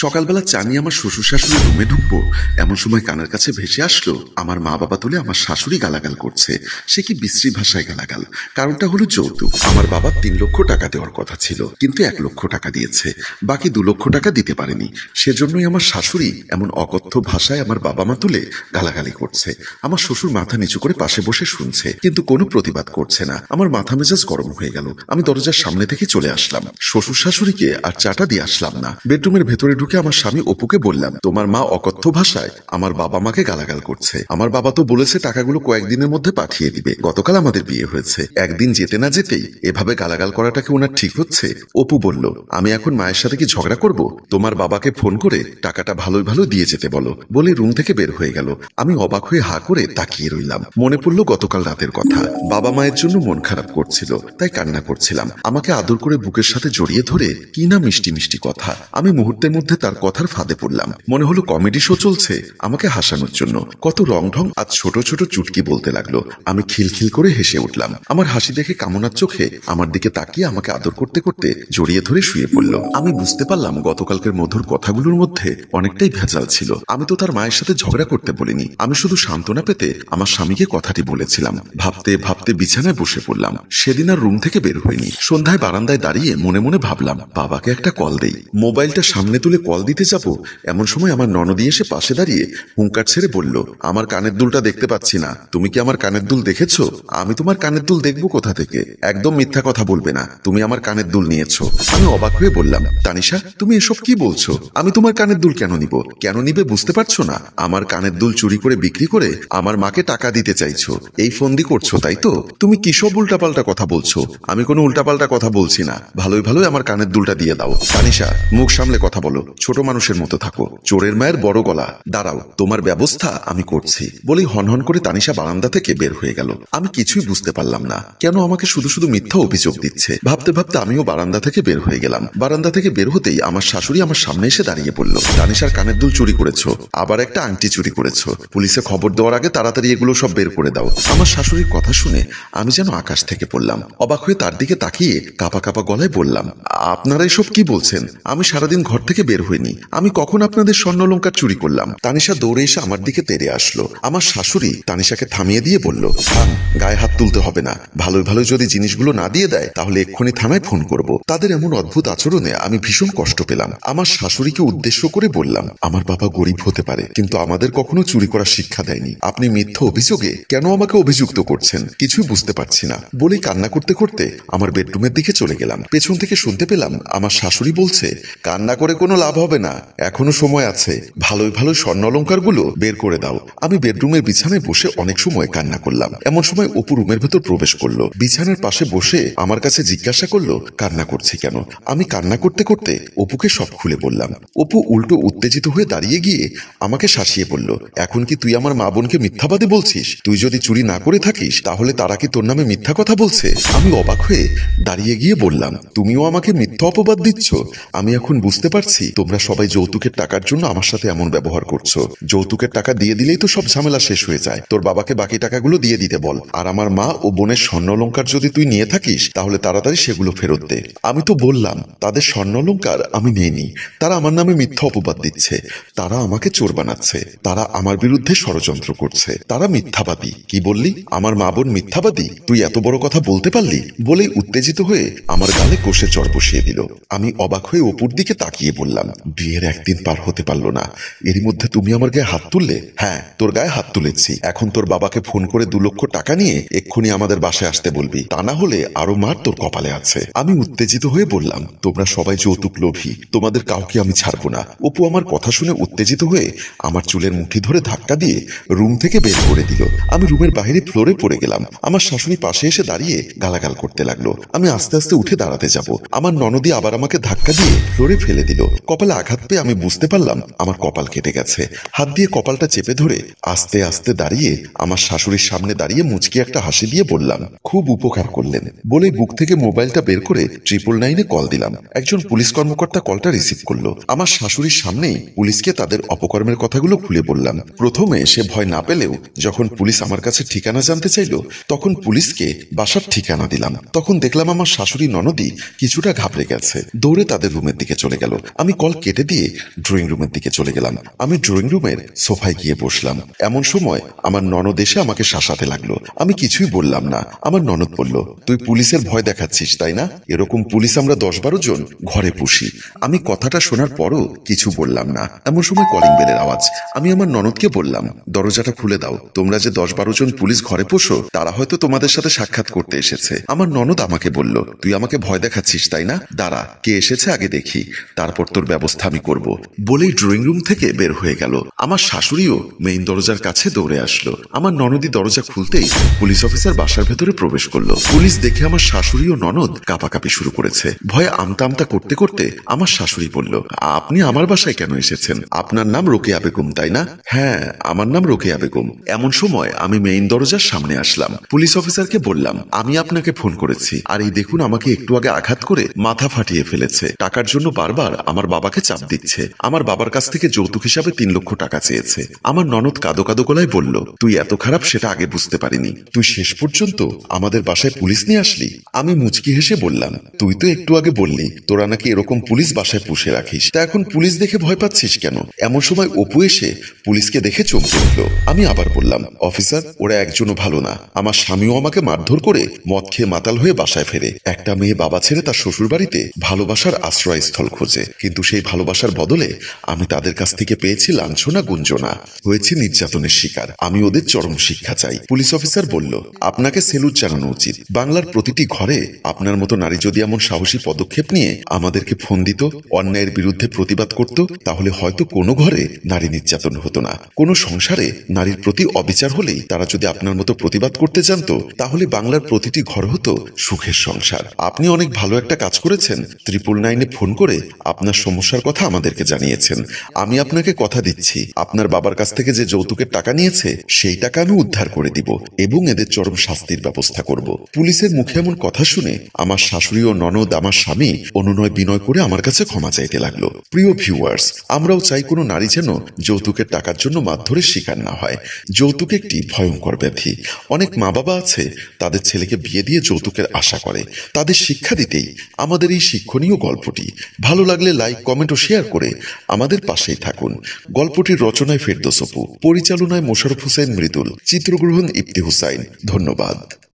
সকালবেলা চা নিয়ে আমার শ্বশুর শাশুড়ি রুমে ঢুকবো এমন সময় কানের কাছে ভেসে আসলো আমার মা বাবা তুলে আমার শাশুড়ি গালাগাল করছে। সে কি বিশ্রী ভাষায় গালাগাল। কারণটা হলো যৌতুক। আমার বাবা 3 লক্ষ টাকা দেওয়ার কথা ছিল, কিন্তু 1 লক্ষ টাকা দিয়েছে, বাকি 2 লক্ষ টাকা দিতে পারেনি। সেজন্যই আমার শাশুড়ি এমন অকথ্য ভাষায় আমার বাবা মা তুলে গালাগালি করছে। আমার শ্বশুর মাথা নিচু করে পাশে বসে শুনছে, কিন্তু কোনো প্রতিবাদ করছে না। আমার মাথা মেজাজ গরম হয়ে গেল। আমি দরজার সামনে থেকে চলে আসলাম। শ্বশুর শাশুড়িকে আর চাটা দিয়ে আসলাম না। বেডরুমের ভেতরে ঢুকে আমার স্বামী অপুকে বললাম, তোমার মা অকথ্য ভাষায় আমার বাবা মাকে গালাগাল করছে। আমার বাবা তো বলেছে টাকাগুলো কয়েকদিনের মধ্যে পাঠিয়ে দিবে। গতকাল আমাদের বিয়ে হয়েছে, একদিন যেতে না যেতেই এভাবে গালাগাল করাটা কি ওনার ঠিক হচ্ছে? অপু বলল, আমি এখন মায়ের সাথে কি ঝগড়া করব? তোমার বাবাকে ফোন করে টাকাটা ভালোই ভালো দিয়ে যেতে বলো, বলে রুম থেকে বের হয়ে গেল। আমি অবাক হয়ে হা করে তাকিয়ে রইলাম। মনে পড়লো গতকাল রাতের কথা। বাবা মায়ের জন্য মন খারাপ করছিল, তাই কান্না করছিলাম। আমাকে আদর করে বুকের সাথে জড়িয়ে ধরে কি না মিষ্টি মিষ্টি কথা। আমি মুহূর্তের মধ্যে তার কথার ফাঁদে পড়লাম। মনে হলো কমেডি শো চলছে আমাকে হাসানোর জন্য। কত রং ঢং আজ ছোট ছোট চুটকি বলতে লাগলো। আমি খিলখিল করে হেসে উঠলাম। আমার হাসি দেখে কামনার চোখে আমার দিকে তাকিয়ে আমাকে আদর করতে করতে জড়িয়ে ধরে শুয়ে পড়ল। আমি বুঝতে পারলাম গতকালকের মধুর কথাগুলোর মধ্যে অনেকটাই ভেজাল ছিল। আমি তো তার মায়ের সাথে ঝগড়া করতে বলিনি। আমি শুধু সান্ত্বনা পেতে আমার স্বামীকে কথাটি বলেছিলাম। ভাবতে ভাবতে বিছানায় বসে পড়লাম। সেদিন আর রুম থেকে বের হইনি। সন্ধ্যায় বারান্দায় দাঁড়িয়ে মনে মনে ভাবলাম, বাবাকে একটা কল দেই। মোবাইলটা সামনে তুলে কল দিতে যাব, এমন সময় আমার ননদি এসে পাশে দাঁড়িয়ে হুঙ্কার ছেড়ে বলল, আমার কানের দুলটা দেখতে পাচ্ছি না, তুমি কি আমার কানের দুল দেখেছো? আমি তোমার কানের দুল দেখবো কোথা থেকে? একদম মিথ্যা কথা বলবে না, তুমি আমার কানের দুল নিয়েছো। আমি অবাক হয়ে বললাম, তানিশা তুমি এসব কি বলছো? আমি তোমার কানের দুল কেন নিব? কেন নিবে বুঝতে পারছো না? আমার কানের দুল চুরি করে বিক্রি করে আমার মাকে টাকা দিতে চাইছো, এই ফন্দি করছো তাই তো? তুমি কি সব উল্টাপাল্টা কথা বলছো? আমি কোনো উল্টাপাল্টা কথা বলছি না, ভালোই ভালোই আমার কানের দুলটা দিয়ে দাও। তানিশা মুখ সামলে কথা বলো, ছোট মানুষের মতো থাকো। চোরের মায়ের বড় গলা, দাঁড়াও তোমার ব্যবস্থা আমি করছি। বলেই হনহন করে তানিশা বারান্দা থেকে বের হয়ে গেল। আমি কিছুই বুঝতে পারলাম না, কেন আমাকে শুধু শুধু মিথ্যা অভিযোগ দিচ্ছে। ভাবতে ভাবতে আমিও বারান্দা থেকে বের হয়ে গেলাম। বারান্দা থেকে বের হতেই আমার শাশুড়ি আমার সামনে এসে দাঁড়িয়ে পড়ল। তানিশার কানের দুল চুরি করেছো, আবার একটা আংটি চুরি করেছো। পুলিশে খবর দেওয়ার আগে তাড়াতাড়ি এগুলো সব বের করে দাও। আমার শাশুড়ির কথা শুনে আমি যেন আকাশ থেকে পড়লাম। অবাক হয়ে তার দিকে তাকিয়ে কাঁপা কাঁপা গলায় বললাম, আপনারা এসব কি বলছেন? আমি সারাদিন ঘর থেকে বের হইনি। আমি কখন আপনাদের স্বর্ণালংকার চুরি করলাম? তানিশা দৌড়ে এসে আমার দিকে তেড়ে আসলো। আমার শাশুড়ি তানিশাকে থামিয়ে দিয়ে বলল, থাম, গায়ে হাত তুলতে হবে না। ভালোই ভালো যদি জিনিসগুলো না দিয়ে দেয় তাহলে এক্ষুনি থানায় ফোন করব। তাদের এমন অদ্ভুত আচরণে আমি ভীষণ কষ্ট পেলাম। আমার শাশুড়িকে উদ্দেশ্য করে বললাম, আমার বাবা গরিব হতে পারে, কিন্তু আমাদের কখনো চুরি করার শিক্ষা দেয়নি। আপনি মিথ্যা অভিযোগে কেন আমাকে অভিযুক্ত করছেন কিছুই বুঝতে পারছি না। বলেই কান্না করতে করতে আমার বেডরুমের দিকে চলে গেলাম। পেছন থেকে শুনতে পেলাম আমার শাশুড়ি বলছে, কান্না করে কোনো লাভ হবে না, এখনো সময় আছে, ভালোই ভালো স্বর্ণালংকারগুলো বের করে দাও। আমি বেডরুমের বিছানায় বসে অনেক সময় কান্না করলাম। এমন সময় অপু রুমের ভেতর প্রবেশ করলো। বিছানার পাশে বসে আমার কাছে জিজ্ঞাসা করলো, কান্না করছি কেন? আমি কান্না করতে করতে অপুকে সব খুলে বললাম। অপু উল্টো উত্তেজিত হয়ে দাঁড়িয়ে গিয়ে আমাকে শাসিয়ে বলল, এখন কি তুই আমার মা বোনকে মিথ্যাবাদী বলছিস? তুই যদি চুরি না করে থাকিস তাহলে তারা কি তোর নামে মিথ্যা কথা বলছে? আমি অবাক হয়ে দাঁড়িয়ে গিয়ে বললাম, তুমিও আমাকে মিথ্যা অপবাদ দিচ্ছ? আমি এখন বুঝতে পারছি তোমরা সবাই যৌতুকের টাকার জন্য আমার সাথে এমন ব্যবহার করছো। যৌতুকের টাকা দিয়ে দিলেই তো সব ঝামেলা শেষ হয়ে যায়। তোর বাবাকে বাকি টাকাগুলো দিয়ে দিতে বল, আর আমার মা ও বোনের স্বর্ণালংকার যদি তুই নিয়ে থাকিস তাহলে তাড়াতাড়ি সেগুলো ফেরত দে। আমি তো বললাম তাদের স্বর্ণালংকার আমি নিইনি, তারা আমার নামে মিথ্যা অপবাদ দিচ্ছে, তারা আমাকে চোর বানাচ্ছে, তারা আমার বিরুদ্ধে ষড়যন্ত্র করছে, তারা মিথ্যাবাদী। কি বললি? আমার মা বোন মিথ্যাবাদী? তুই এত বড় কথা বলতে পারলি? বলেই উত্তেজিত হয়ে আমার গালে কষে চড় বসিয়ে দিল। আমি অবাক হয়ে অপুর দিকে তাকিয়ে বললাম, বিয়ের 1 দিন পার হতে পারলো না, এরই মধ্যে তুমি আমার গায়ে হাত তুললে? হ্যাঁ, তোর গায়ে হাত তুলেছি। এখন তোর বাবাকে ফোন করে 2 লক্ষ টাকা নিয়ে এক্ষুনি আমাদের বাসায় আসতে বলবি, তা না হলে আরো মার তোর কপালে আছে। আমি উত্তেজিত হয়ে বললাম, তোমরা সবাই যৌতুক লোভী, তোমাদের কাউকে আমি ছাড়বো না। অপু আমার কথা শুনে উত্তেজিত হয়ে আমার চুলের মুঠি ধরে ধাক্কা দিয়ে রুম থেকে বের করে দিল। আমি রুমের বাইরে ফ্লোরে পড়ে গেলাম। আমার শাশুড়ি পাশে এসে দাঁড়িয়ে গালাগাল করতে লাগলো। আমি আস্তে আস্তে উঠে দাঁড়াতে যাব, আমার ননদি আবার আমাকে ধাক্কা দিয়ে ফ্লোরে ফেলে দিল। কপালে আঘাত পেয়ে আমি বুঝতে পারলাম আমার কপাল কেটে গেছে। হাত দিয়ে কপালটা চেপে ধরে আস্তে আস্তে দাঁড়িয়ে আমার শাশুড়ির সামনে দাঁড়িয়ে মুচকি একটা হাসি দিয়ে বললাম, খুব উপকার করলেন। বলে বুক থেকে মোবাইলটা বের করে 999-এ কল দিলাম। একজন পুলিশ কর্মকর্তা কলটা রিসিভ করলো। আমার শাশুড়ির সামনেই পুলিশকে তাদের অপকর্মের কথাগুলো খুলে বললাম। প্রথমে সে ভয় না পেলেও যখন পুলিশ আমার কাছে ঠিকানা জানতে চাইলো তখন পুলিশকে বাসার ঠিকানা দিলাম। তখন দেখলাম আমার শাশুড়ি ননদি কিছুটা ঘাবড়ে গেছে, দৌড়ে তাদের রুমের দিকে চলে গেল। আমি কল কেটে দিয়ে ড্রয়িং রুমের দিকে চলে গেলাম। আমি ড্রয়িং রুমের সোফায় গিয়ে বসলাম। এমন সময় আমার ননদ এসে আমাকে শাসাতে লাগলো। আমি কিছুই বললাম না। আমার ননদ বলল, তুই পুলিশের ভয় দেখাচ্ছিস তাই না? এরকম পুলিশ আমরা 10-12 জন ঘরে পুষি। আমি কথাটা শোনার পরও কিছু বললাম না। এমন সময় কলিং বেলের আওয়াজ। আমি আমার ননদকে বললাম, দরজাটা খুলে দাও। তোমরা যে 10-12 জন পুলিশ ঘরে পোষো, তারা হয়তো তোমাদের সাথে সাক্ষাৎ করতে এসেছে। আমার ননদ আমাকে বলল, তুই আমাকে ভয় দেখাচ্ছিস তাই না? দাঁড়া, কে এসেছে আগে দেখি, তারপর তোর ব্যবস্থা আমি করব। বলেই ড্রয়িং রুম থেকে বের হয়ে গেল। আমার শাশুড়িও মেইন দরজার কাছে দৌড়ে আসলো। আমার ননদি দরজা খুলতেই পুলিশ অফিসার বাসার ভেতরে প্রবেশ করলো। পুলিশ দেখে আমার শাশুড়ি ও ননদ কাঁপাকাঁপি শুরু করেছে। ভয়ে আমতা আমতা করতে করতে আমার শাশুড়ি বলল, আপনি আমার বাসায় কেন এসেছেন? আপনার নাম রোকেয়া বেগম তাই না? হ্যাঁ, আমার নাম রোকেয়া বেগম। এমন সময় আমি মেইন দরজার সামনে আসলাম। পুলিশ অফিসারকে বললাম, আমি আপনাকে ফোন করেছি, আর এই দেখুন আমাকে একটু আগে আঘাত করে মাথা ফাটিয়ে ফেলেছে। টাকার জন্য বারবার আমার বাবাকে চাপ দিচ্ছে। আমার বাবার কাছ থেকে যৌতুক হিসাবে 3 লক্ষ টাকা চেয়েছে। আমার ননদ কাদো কাদো গলায় বলল, তুই এত খারাপ সেটা আগে বুঝতে পারিনি। তুই শেষ পর্যন্ত আমাদের বাসায় পুলিশ নিয়ে আসলি। আমি মুচকি হেসে বললাম, তুই তো একটু আগে বললি তোরা নাকি এরকম পুলিশ বাসায় পুষে রাখিস, তা এখন পুলিশ দেখে ভয় পাচ্ছিস কেন? এমন সময় অপু এসে পুলিশকে দেখে চমকে উঠল। আমি আবার বললাম, অফিসার, ওরা একজনও ভালো না। আমার স্বামীও আমাকে মারধর করে মদ খেয়ে মাতাল হয়ে বাসায় ফেরে। একটা মেয়ে বাবা ছেড়ে তার শ্বশুর বাড়িতে ভালোবাসার আশ্রয়স্থল খোঁজে, কিন্তু সেই ভালোবাসার বদলে আমি তাদের কাছ থেকে পেয়েছি লাঞ্ছনা গুঞ্জনা, হয়েছি নির্যাতনের শিকার। আমি ওদের চরম শিক্ষা চাই। পুলিশ অফিসার বলল, আপনাকে সেলুট জানানো উচিত। বাংলার প্রতিটি ঘরে আপনার মতো নারী যদি এমন সাহসী পদক্ষেপ নিয়ে আমাদেরকে ফোন দিত, অন্যায়ের বিরুদ্ধে প্রতিবাদ করত, তাহলে হয়তো কোনো ঘরে নারী নির্যাতন হতো না। কোনো সংসারে নারীর প্রতি অবিচার হলেই তারা যদি আপনার মতো প্রতিবাদ করতে জানতো, তাহলে বাংলার প্রতিটি ঘর হতো সুখের সংসার। আপনি অনেক ভালো একটা কাজ করেছেন। 999-এ ফোন করে আপনার সমস্যার কথা আমাদেরকে জানিয়েছেন। আমি আপনাকে কথা দিচ্ছি, আপনার বাবার কাছ থেকে যে যৌতুকের টাকা নিয়েছে সেই টাকা আমি উদ্ধার করে দিব এবং এদের চরম শাস্তির ব্যবস্থা করব। পুলিশের মুখে এমন কথা শুনে আমার শাশুড়ি ও ননদ, আমার স্বামী অনুনয় বিনয় করে আমার কাছে ক্ষমা চাইতে লাগলো। প্রিয় ভিউয়ার্স, আমরাও চাই কোনো নারী যেন যৌতুকের টাকার জন্য মারধরের শিকার না হয়। যৌতুক একটি ভয়ঙ্কর ব্যাধি। অনেক মা বাবা আছে তাদের ছেলেকে বিয়ে দিয়ে যৌতুকের আশা করে। তাদের শিক্ষা দিতেই আমাদের এই শিক্ষণীয় গল্পটি। ভালো লাগলে লাইক, কমেন্ট ও শেয়ার করে আমাদের পাশেই থাকুন। গল্পটির রচনায় ফেরদৌস অপু, পরিচালনায় মোশাররফ হোসেন মৃদুল, চিত্রগ্রহণ ইফতি হুসাইন। ধন্যবাদ।